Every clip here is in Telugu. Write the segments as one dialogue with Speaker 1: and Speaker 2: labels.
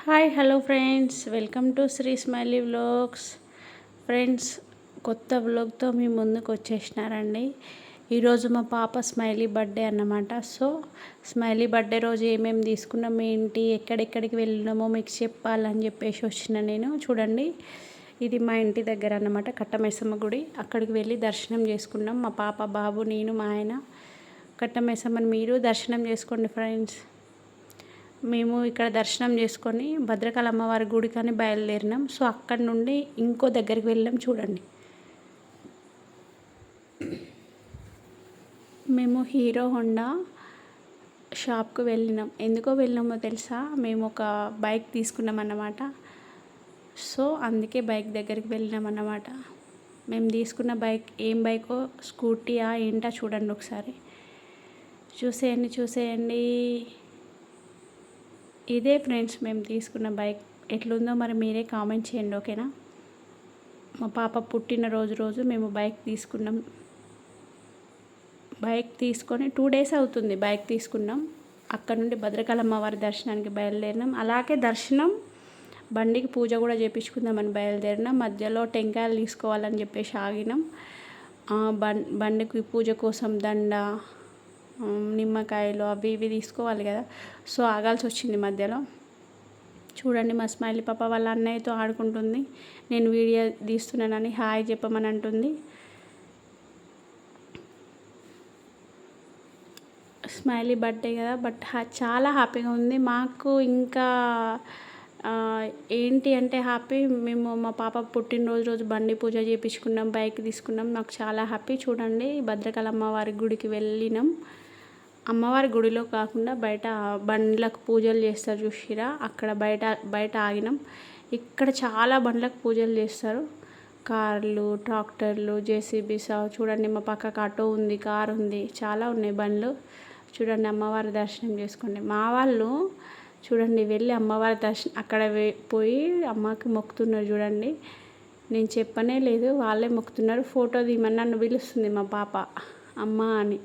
Speaker 1: Hi hello friends, welcome to Sri Smiley vlogs. Friends, కొత్త వ్లాగ్తో మీ ముందుకు వచ్చేసినారండి. ఈరోజు మా పాప స్మైలీ బర్త్డే అన్నమాట. సో స్మైలీ బర్త్డే రోజు ఏమేమి తీసుకున్నాం, ఏంటి, ఎక్కడెక్కడికి వెళ్ళినామో మీకు చెప్పాలని చెప్పేసి వచ్చిన నేను. చూడండి, ఇది మా ఇంటి దగ్గర అన్నమాట, కట్టమైసమ్మ గుడి. అక్కడికి వెళ్ళి దర్శనం చేసుకున్నాం. మా పాప, బాబు, నేను, మా ఆయన. కట్టమైసమ్మని మీరు దర్శనం చేసుకోండి ఫ్రెండ్స్. మేము ఇక్కడ దర్శనం చేసుకొని భద్రకాళి అమ్మవారి గుడికని బయలుదేరినాం. సో అక్కడి నుండి ఇంకో దగ్గరికి వెళ్ళాం. చూడండి, మేము హీరో హోండా షాప్కి వెళ్ళినాం. ఎందుకో వెళ్ళినామో తెలుసా, మేము ఒక బైక్ తీసుకున్నాం అన్నమాట. సో అందుకే బైక్ దగ్గరికి వెళ్ళినాం అన్నమాట. మేము తీసుకున్న బైక్ ఏం బైకో, స్కూటీయా ఏంటో చూడండి ఒకసారి. చూసేయండి. ఇదే ఫ్రెండ్స్ మేము తీసుకున్న బైక్. ఎట్లుందో మరి మీరే కామెంట్ చేయండి, ఓకేనా. మా పాప పుట్టినరోజు మేము బైక్ తీసుకున్నాం. బైక్ తీసుకొని 2 days అవుతుంది. బైక్ తీసుకున్నాం. అక్కడ నుండి భద్రకాళి అమ్మవారి దర్శనానికి బయలుదేరినాం. అలాగే దర్శనం, బండికి పూజ కూడా చేయించుకుందామని బయలుదేరినాం. మధ్యలో టెంకాయలు తీసుకోవాలని చెప్పేసి ఆగినాం. బండికి పూజ కోసం దండ, నిమ్మకాయలు అవి ఇవి తీసుకోవాలి కదా. సో ఆగాల్సి వచ్చింది మధ్యలో. చూడండి, మా స్మైలీ పాప వాళ్ళ అన్నయ్యతో ఆడుకుంటుంది. నేను వీడియో తీస్తున్నానని హాయ్ చెప్పమని అంటుంది. స్మైలీ బర్త్డే కదా, బట్ చాలా హ్యాపీగా ఉంది మాకు. ఇంకా ఏంటి అంటే హ్యాపీ, మేము మా పాప పుట్టినరోజు బండి పూజ చేయించుకున్నాం, బైక్ తీసుకున్నాం. నాకు చాలా హ్యాపీ. చూడండి, భద్రకాళి అమ్మవారి గుడికి వెళ్ళినాం. అమ్మవారి గుడిలో కాకుండా బయట బండ్లకు పూజలు చేస్తారు చూసిరా, అక్కడ బయట ఆగినాం. ఇక్కడ చాలా బండ్లకు పూజలు చేస్తారు. కార్లు, ట్రాక్టర్లు, జేసీబీస్. చూడండి, మా పక్కకు ఆటో ఉంది, కార్ ఉంది, చాలా ఉన్నాయి బండ్లు. చూడండి, అమ్మవారి దర్శనం చేసుకోండి. మా వాళ్ళు చూడండి వెళ్ళి అమ్మవారి దర్శనం అక్కడ పోయి అమ్మకి మొక్కుతున్నారు. చూడండి, నేను చెప్పనే లేదు, వాళ్ళే మొక్కుతున్నారు. ఫోటో తీయమని నన్ను పిలుస్తుంది మా పాప అమ్మ అని.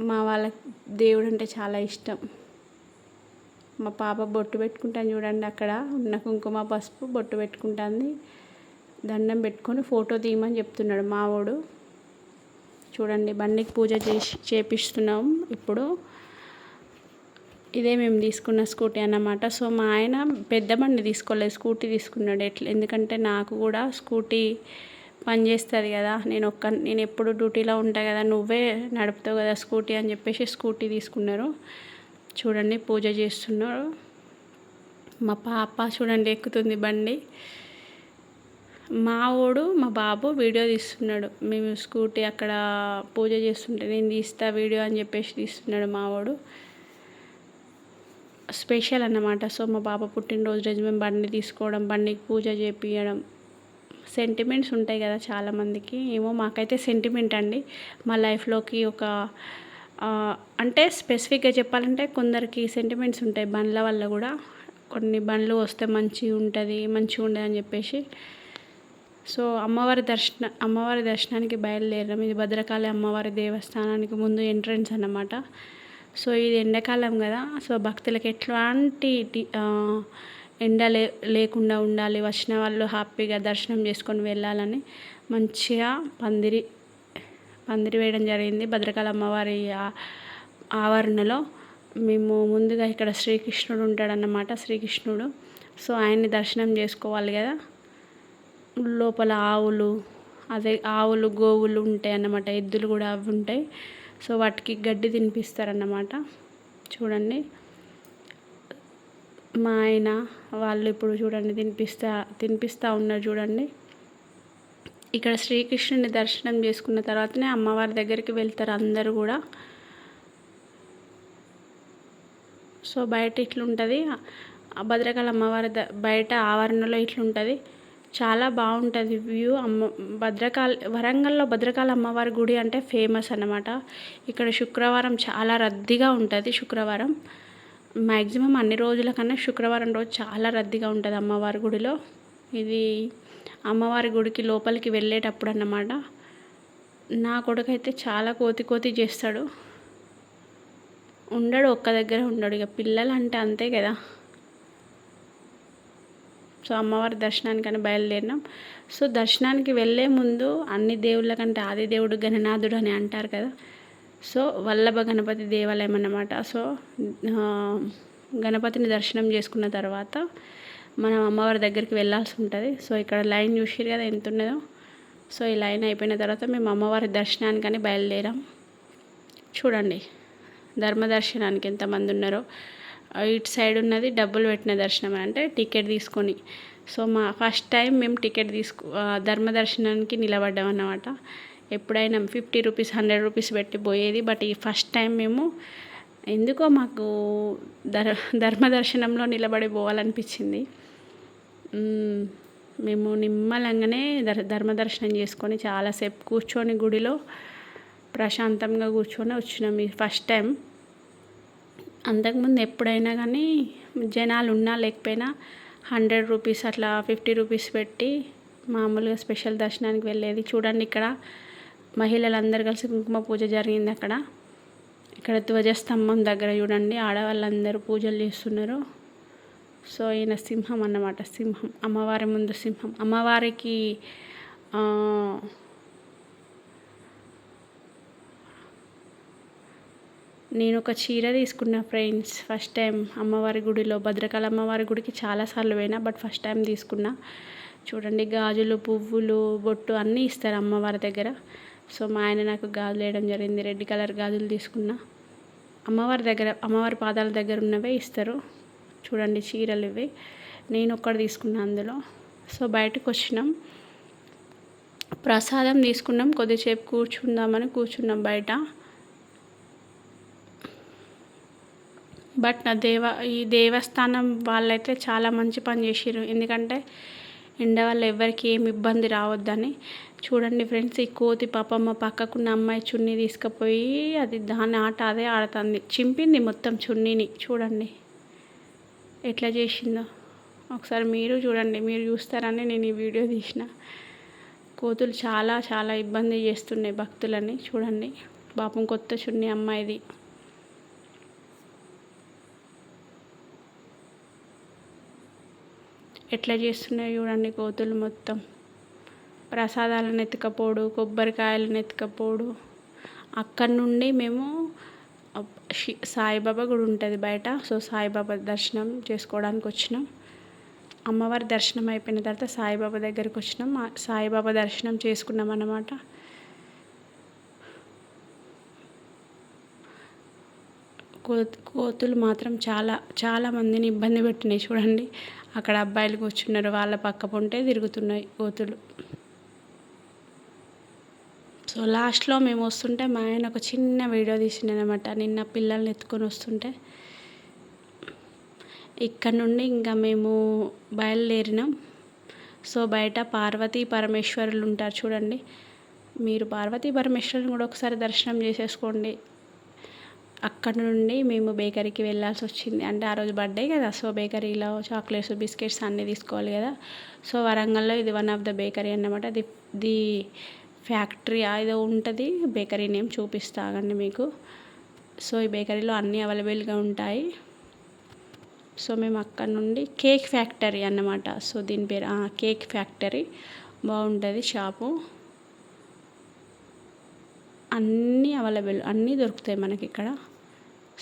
Speaker 1: మా వాళ్ళకి దేవుడు అంటే చాలా ఇష్టం. మా పాప బొట్టు పెట్టుకుంటాను చూడండి, అక్కడ ఉన్న కుంకుమ పసుపు బొట్టు పెట్టుకుంటుంది. దండం పెట్టుకొని ఫోటో తీయమని చెప్తున్నాడు మావోడు. చూడండి, బండికి పూజ చేపిస్తున్నాం ఇప్పుడు. ఇదే మేము తీసుకున్న స్కూటీ అన్నమాట. సో మా ఆయన పెద్ద బండి తీసుకోలేదు, స్కూటీ తీసుకున్నాడు. ఎందుకంటే నాకు కూడా స్కూటీ పని చేస్తుంది కదా, నేను ఎప్పుడు డ్యూటీలో ఉంటాను కదా, నువ్వే నడుపుతావు కదా స్కూటీ అని చెప్పేసి స్కూటీ తీసుకున్నారు. చూడండి, పూజ చేస్తున్నారు. మా పాప చూడండి ఎక్కుతుంది బండి. మా బాబు వీడియో తీస్తున్నాడు. మేము స్కూటీ అక్కడ పూజ చేస్తుంటే నేను తీస్తా వీడియో అని చెప్పేసి తీస్తున్నాడు మావాడు. స్పెషల్ అన్నమాట. సో మా పాప పుట్టినరోజు మేము బండి తీసుకోవడం, బండికి పూజ చేపించడం, సెంటిమెంట్స్ ఉంటాయి కదా చాలామందికి. ఏమో మాకైతే సెంటిమెంట్ అండి. మా లైఫ్లోకి ఒక అంటే స్పెసిఫిక్గా చెప్పాలంటే కొందరికి సెంటిమెంట్స్ ఉంటాయి బండ్ల వల్ల కూడా. కొన్ని బండ్లు వస్తే మంచిగా ఉంటుంది అని చెప్పేసి. సో అమ్మవారి దర్శనానికి బయలుదేరాం. ఇది భద్రకాళి అమ్మవారి దేవస్థానానికి ముందు ఎంట్రన్స్ అన్నమాట. సో ఇది ఎండాకాలం కదా, సో భక్తులకు ఎట్లాంటి ఎండ లేకుండా ఉండాలి, వచ్చిన వాళ్ళు హ్యాపీగా దర్శనం చేసుకొని వెళ్ళాలని మంచిగా పందిరి వేయడం జరిగింది భద్రకాళి అమ్మవారి ఆవరణలో. మేము ముందుగా ఇక్కడ శ్రీకృష్ణుడు ఉంటాడన్నమాట, శ్రీకృష్ణుడు. సో ఆయన్ని దర్శనం చేసుకోవాలి కదా. లోపల ఆవులు గోవులు ఉంటాయి అన్నమాట, ఎద్దులు కూడా అవి ఉంటాయి. సో వాటికి గడ్డి తినిపిస్తారన్నమాట. చూడండి, మా ఆయన వాళ్ళు ఇప్పుడు చూడండి తినిపిస్తూ ఉన్నారు. చూడండి, ఇక్కడ శ్రీకృష్ణుని దర్శనం చేసుకున్న తర్వాతనే అమ్మవారి దగ్గరికి వెళ్తారు అందరూ కూడా. సో బయట ఇట్లుంటుంది భద్రకాళి అమ్మవారి బయట ఆవరణలో ఇట్లుంటుంది. చాలా బాగుంటుంది వ్యూ. వరంగల్లో భద్రకాళి అమ్మవారి గుడి అంటే ఫేమస్ అన్నమాట. ఇక్కడ శుక్రవారం చాలా రద్దీగా ఉంటుంది. శుక్రవారం మ్యాక్సిమం అన్ని రోజుల కన్నా శుక్రవారం రోజు చాలా రద్దీగా ఉంటుంది అమ్మవారి గుడిలో. ఇది అమ్మవారి గుడికి లోపలికి వెళ్ళేటప్పుడు అన్నమాట. నా కొడుకైతే చాలా కోతి చేస్తాడు, ఒక్క దగ్గర ఉండడు. ఇక పిల్లలు అంటే అంతే కదా. సో అమ్మవారి దర్శనానికని బయలుదేరినాం. సో దర్శనానికి వెళ్ళే ముందు అన్ని దేవుళ్ళ కంటే ఆది దేవుడు గణనాథుడు అని అంటారు కదా. సో వల్లభ గణపతి దేవాలయం అన్నమాట. సో గణపతిని దర్శనం చేసుకున్న తర్వాత మనం అమ్మవారి దగ్గరికి వెళ్ళాల్సి ఉంటుంది. సో ఇక్కడ లైన్ చూసిరు కదా ఎంత ఉన్నదో. సో ఈ లైన్ అయిపోయిన తర్వాత మేము అమ్మవారి దర్శనానికని బయలుదేరాం. చూడండి ధర్మదర్శనానికి ఎంతమంది ఉన్నారో. ఇటు సైడ్ ఉన్నది డబ్బులు పెట్టిన దర్శనం అంటే టికెట్ తీసుకొని. సో మా ఫస్ట్ టైం మేము టికెట్ ధర్మదర్శనానికి నిలబడ్డాం అన్నమాట. ఎప్పుడైనా 50 రూపీస్ 100 రూపీస్ పెట్టి పోయేది. బట్ ఈ ఫస్ట్ టైం మేము ఎందుకో మాకు ధర్మదర్శనంలో నిలబడి పోవాలనిపించింది. మేము నిమ్మలంగానే ధర్మదర్శనం చేసుకొని చాలాసేపు కూర్చొని గుడిలో ప్రశాంతంగా కూర్చొని వచ్చినాం ఈ ఫస్ట్ టైం. అంతకుముందు ఎప్పుడైనా కానీ జనాలు ఉన్నా లేకపోయినా 100 రూపీస్ అట్లా 50 రూపీస్ పెట్టి మామూలుగా స్పెషల్ దర్శనానికి వెళ్ళేది. చూడండి ఇక్కడ మహిళలందరూ కలిసి కుంకుమ పూజ జరిగింది అక్కడ. ఇక్కడ ధ్వజస్తంభం దగ్గర చూడండి ఆడవాళ్ళందరూ పూజలు చేస్తున్నారు. సో ఈయన సింహం అన్నమాట. సింహం అమ్మవారి ముందు సింహం. అమ్మవారికి నేను ఒక చీర తీసుకున్నా ఫ్రెండ్స్ ఫస్ట్ టైం అమ్మవారి గుడిలో. భద్రకాళి అమ్మవారి గుడికి చాలాసార్లు పోయినా బట్ ఫస్ట్ టైం తీసుకున్నా. చూడండి గాజులు పువ్వులు బొట్టు అన్నీ ఇస్తారు అమ్మవారి దగ్గర. సో మా ఆయన నాకు గాజులు వేయడం జరిగింది. రెడ్ కలర్ గాజులు తీసుకున్నా. అమ్మవారి దగ్గర అమ్మవారి పాదాల దగ్గర ఉన్నవే ఇస్తారు. చూడండి చీరలు ఇవి. నేను ఒక్కటి తీసుకున్నా అందులో. సో బయటకు వచ్చినాం, ప్రసాదం తీసుకున్నాం, కొద్దిసేపు కూర్చుందామని కూర్చున్నాం బయట. బట్ ఈ దేవస్థానం వాళ్ళైతే చాలా మంచి పని చేసిర్రు. ఎందుకంటే ఎండ వల్ల ఎవరికి ఏమి ఇబ్బంది రావద్దని. చూడండి ఫ్రెండ్స్ ఈ కోతి పాపమ్మ పక్కకున్న అమ్మాయి చున్నీ తీసుకుపోయి అది దాని ఆట అదే ఆడుతుంది. చింపింది మొత్తం చున్నీని. చూడండి ఎట్లా చేసిందో. ఒకసారి మీరు చూడండి. మీరు చూస్తారని నేను ఈ వీడియో తీసిన. కోతులు చాలా చాలా ఇబ్బంది చేస్తున్నాయి భక్తులని. చూడండి పాపం కొత్త చున్నీ అమ్మాయిది. ఎట్లా చేస్తున్నాయో చూడండి కోతులు మొత్తం. ప్రసాదాలను ఎత్తుకపోడు, కొబ్బరికాయలను ఎత్తుకపోడు. అక్కడి నుండి మేము సాయిబాబా గుడి ఉంటుంది బయట. సో సాయిబాబా దర్శనం చేసుకోవడానికి వచ్చినాం. అమ్మవారి దర్శనం అయిపోయిన తర్వాత సాయిబాబా దగ్గరికి వచ్చినాం. సాయిబాబా దర్శనం చేసుకున్నాం అన్నమాట. కోతులు మాత్రం చాలా చాలా మందిని ఇబ్బంది పెట్టినాయి. చూడండి అక్కడ అబ్బాయిలు కూర్చున్నారు, వాళ్ళ పక్క పొంటే తిరుగుతున్నాయి కోతులు. సో లాస్ట్లో మేము వస్తుంటే మా ఆయన ఒక చిన్న వీడియో తీసిండనమాట. నిన్న పిల్లల్ని ఎత్తుకొని వస్తుంటే. ఇక్కడ నుండి ఇంకా మేము బయలుదేరినాం. సో బయట పార్వతీ పరమేశ్వరులు ఉంటారు చూడండి. మీరు పార్వతీ పరమేశ్వరుని కూడా ఒకసారి దర్శనం చేసేసుకోండి. అక్కడ నుండి మేము బేకరీకి వెళ్ళాల్సి వచ్చింది. అంటే ఆ రోజు బర్త్డే కదా. సో బేకరీలో చాక్లెట్స్ బిస్కెట్స్ అన్నీ తీసుకోవాలి కదా. సో వరంగల్లో ఇది వన్ ఆఫ్ ద బేకరీ అన్నమాట. ది ఫ్యాక్టరీ ఏదో ఉంటుంది. బేకరీ నేమ్ చూపిస్తాగండి మీకు. సో ఈ బేకరీలో అన్నీ అవైలబుల్గా ఉంటాయి. సో మేము అక్కడ నుండి కేక్ ఫ్యాక్టరీ అన్నమాట. సో దీని పేరు కేక్ ఫ్యాక్టరీ. బాగుంటుంది షాపు. అన్నీ అవైలబుల్, అన్నీ దొరుకుతాయి మనకి ఇక్కడ.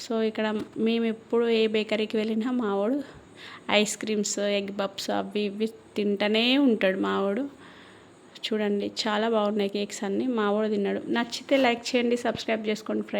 Speaker 1: సో ఇక్కడ మేము ఎప్పుడు ఏ బేకరీకి వెళ్ళినా మావాడు ఐస్ క్రీమ్స్ ఎగ్ పప్స్ అవి ఇవి తింటూనే ఉంటాడు మావాడు. చూడండి చాలా బాగున్నాయి కేక్స్ అన్నీ. మావాడు తిన్నాడు. నచ్చితే లైక్ చేయండి, సబ్స్క్రైబ్ చేసుకోండి ఫ్రెండ్స్.